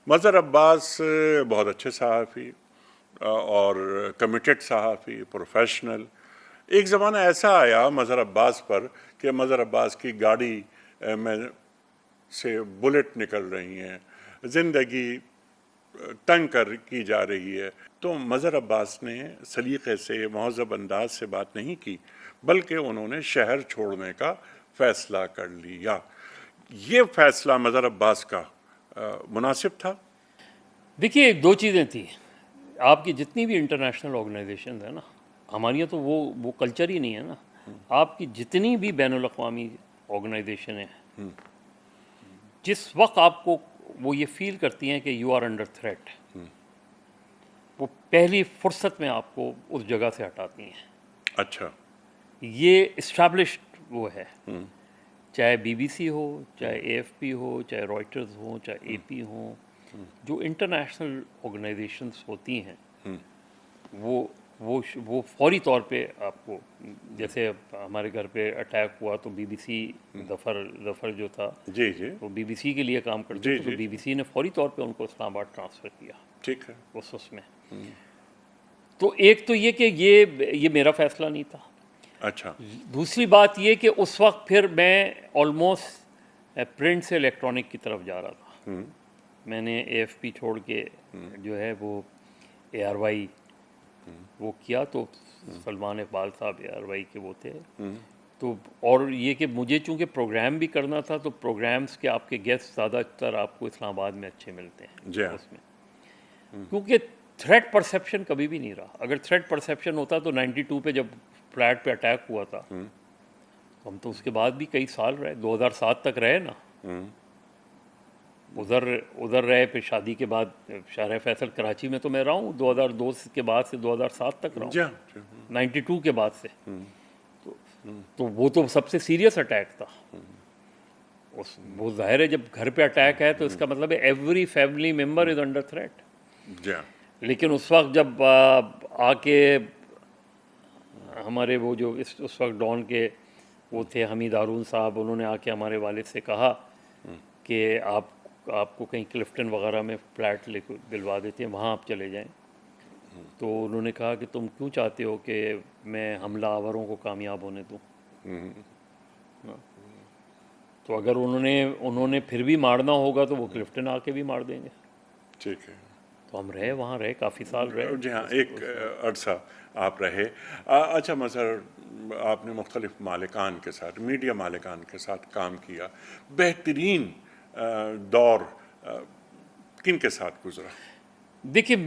मज़हर अब्बास बहुत अच्छे सहाफ़ी और कमिटेड सहाफ़ी, प्रोफेशनल। एक ज़माना ऐसा आया मज़हर अब्बास पर कि मज़हर अब्बास की गाड़ी में से बुलेट निकल रही हैं, ज़िंदगी तंग कर की जा रही है। तो मज़हर अब्बास ने सलीक़े से, महज़ब अंदाज से बात नहीं की, बल्कि उन्होंने शहर छोड़ने का फ़ैसला कर लिया। ये फ़ैसला मज़हर अब्बास का मुनासिब था? देखिए, दो चीज़ें थी। आपकी जितनी भी इंटरनेशनल ऑर्गेनाइजेशन है ना, हमारे यहाँ तो वो कल्चर ही नहीं है ना। आपकी जितनी भी बैनुल अक़वामी ऑर्गेनाइजेशन है, जिस वक्त आपको वो ये फील करती हैं कि यू आर अंडर थ्रेट, वो पहली फुर्सत में आपको उस जगह से हटाती हैं। अच्छा। ये इस्टेब्लिश्ड वो है, चाहे बीबीसी हो, चाहे एएफपी हो, चाहे रॉयटर्स हो, चाहे एपी हो, जो इंटरनेशनल ऑर्गेनाइजेशंस होती हैं, वो फौरी तौर पे आपको, जैसे हमारे घर पे अटैक हुआ तो बीबीसी, ज़फ़र जो था जी जी वो बीबीसी के लिए काम करते जी थे, तो जी जी। बीबीसी ने फौरी तौर पे उनको इस्लामाबाद ट्रांसफ़र किया ठीक है। उसमें। तो एक तो ये कि ये मेरा फ़ैसला नहीं था। अच्छा। दूसरी बात ये कि उस वक्त फिर मैं ऑलमोस्ट प्रिंट से इलेक्ट्रॉनिक की तरफ जा रहा था। मैंने एएफपी छोड़ के जो है वो एआरवाई वो किया, तो सलमान इकबाल साहब एआरवाई के वो थे। तो और ये कि मुझे चूँकि प्रोग्राम भी करना था, तो प्रोग्राम्स के आपके गेस्ट ज़्यादातर आपको इस्लामाबाद में अच्छे मिलते हैं जी हाँ। उसमें, क्योंकि थ्रेट परसेप्शन कभी भी नहीं रहा। अगर थ्रेट परसेप्शन होता तो 92 पे जब फ्लैट पे अटैक हुआ था, तो हम तो उसके बाद भी कई साल रहे, 2007 तक रहे ना। उधर उधर रहे, फिर शादी के बाद शाहर फैसल कराची में तो मैं रहा हूँ 2002 के बाद से 2007 तक रहा जी हूँ, हाँ। 92 के बाद से। तो वो तो सबसे सीरियस अटैक था। वो जाहिर है, जब घर पे अटैक है तो इसका मतलब है every family member is under threat. जी हाँ। लेकिन उस वक्त जब आके हमारे वो जो उस वक्त डॉन के वो थे हमीद हारून साहब, उन्होंने आके हमारे वालिद से कहा कि आपको कहीं क्लिफ्टन वगैरह में फ्लैट ले दिलवा देते हैं, वहाँ आप चले जाएं। तो उन्होंने कहा कि तुम क्यों चाहते हो कि मैं हमला आवरों को कामयाब होने दूँ। तो अगर उन्होंने फिर भी मारना होगा तो वो क्लिफ्टन आके भी मार देंगे। ठीक है। तो हम रहे, वहाँ रहे, काफ़ी साल रहे जी हाँ, एक उसमें। अरसा आप रहे। अच्छा मज़हर, आपने मुख्तलिफ मालिकान के साथ, मीडिया मालिकान के साथ काम किया। बेहतरीन दौर किन के साथ गुजरा? देखिए,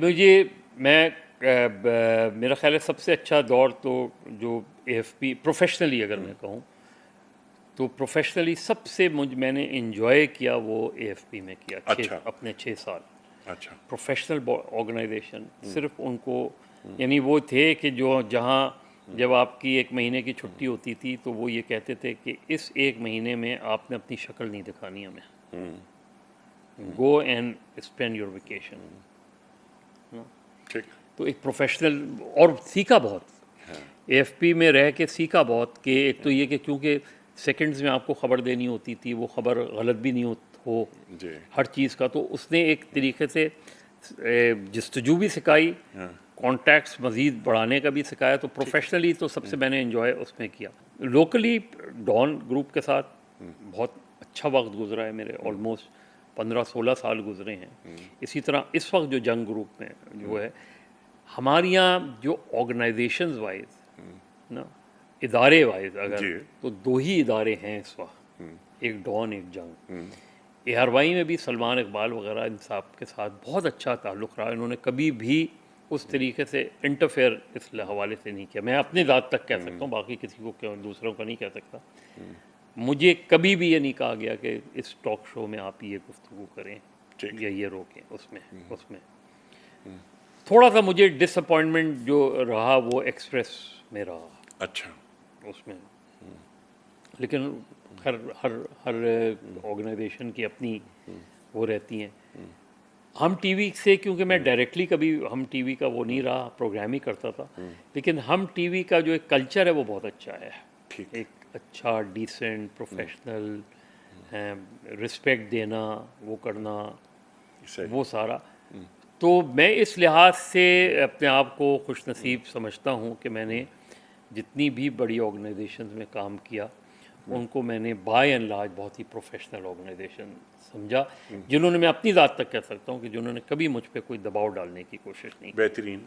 मेरा ख्याल है सबसे अच्छा दौर तो जो एएफपी प्रोफेशनली अगर मैं कहूँ, तो प्रोफेशनली सबसे मैंने इन्जॉय किया वो एएफपी में किया, अच्छा। अपने 6 साल। अच्छा। प्रोफेशनल ऑर्गेनाइजेशन सिर्फ उनको, यानी वो थे कि जहाँ जब आपकी 1 महीने की छुट्टी होती थी तो वो ये कहते थे कि इस 1 महीने में आपने अपनी शक्ल नहीं दिखानी हमें, go and spend your vacation. ठीक। तो एक प्रोफेशनल, और सीखा बहुत एएफपी में रह के, सीखा बहुत कि एक तो ये कि क्योंकि सेकंड्स में आपको ख़बर देनी होती थी, वो ख़बर गलत भी नहीं हो जी। हर चीज़ का। तो उसने एक तरीके से जस्तजू भी सिखाई, कॉन्टैक्ट्स मज़ीद बढ़ाने का भी सिखाया। तो प्रोफेशनली तो सबसे मैंने इन्जॉय उसमें किया। लोकली डॉन ग्रुप के साथ बहुत अच्छा वक्त गुजरा है मेरे, ऑलमोस्ट 15-16 साल गुजरे हैं। इसी तरह इस वक्त जो जंग ग्रुप में जो है, हमारे यहाँ जो ऑर्गेनाइजेशंस वाइज ना, इदारे वाइज अगर, जी। तो 2 ही इदारे हैं इस वक्त, एक डॉन एक जंग। एआरवाई में भी सलमान इकबाल वगैरह इन साहब के साथ बहुत अच्छा ताल्लुक़ रहा। इन्होंने कभी भी उस तरीके से इंटरफेयर इस हवाले से नहीं किया। मैं अपने ज़ात तक कह सकता हूँ, बाकी किसी को क्यों, दूसरों का नहीं कह सकता। मुझे कभी भी ये नहीं कहा गया कि इस टॉक शो में आप ये गुफ्तगू करें ठीक। या ये रोकें। उसमें उसमें थोड़ा सा मुझे डिसअपॉइंटमेंट जो रहा वो एक्सप्रेस में रहा अच्छा। उसमें। लेकिन हर हर हर ऑर्गेनाइजेशन की अपनी वो रहती हैं। हम टीवी से, क्योंकि मैं डायरेक्टली कभी हम टीवी का वो नहीं रहा, प्रोग्राम ही करता था, लेकिन हम टीवी का जो एक कल्चर है वो बहुत अच्छा है। ठीक। एक अच्छा डिसेंट प्रोफेशनल रिस्पेक्ट देना, वो करना, सही। वो सारा। तो मैं इस लिहाज से अपने आप को खुश नसीब समझता हूँ कि मैंने जितनी भी बड़ी ऑर्गेनाइजेशंस में काम किया उनको मैंने बाय एंड लार्ज बहुत ही प्रोफेशनल ऑर्गेनाइजेशन समझा, जिन्होंने, मैं अपनी ज़ात तक कह सकता हूँ कि जिन्होंने कभी मुझ पे कोई दबाव डालने की कोशिश नहीं की। बेहतरीन।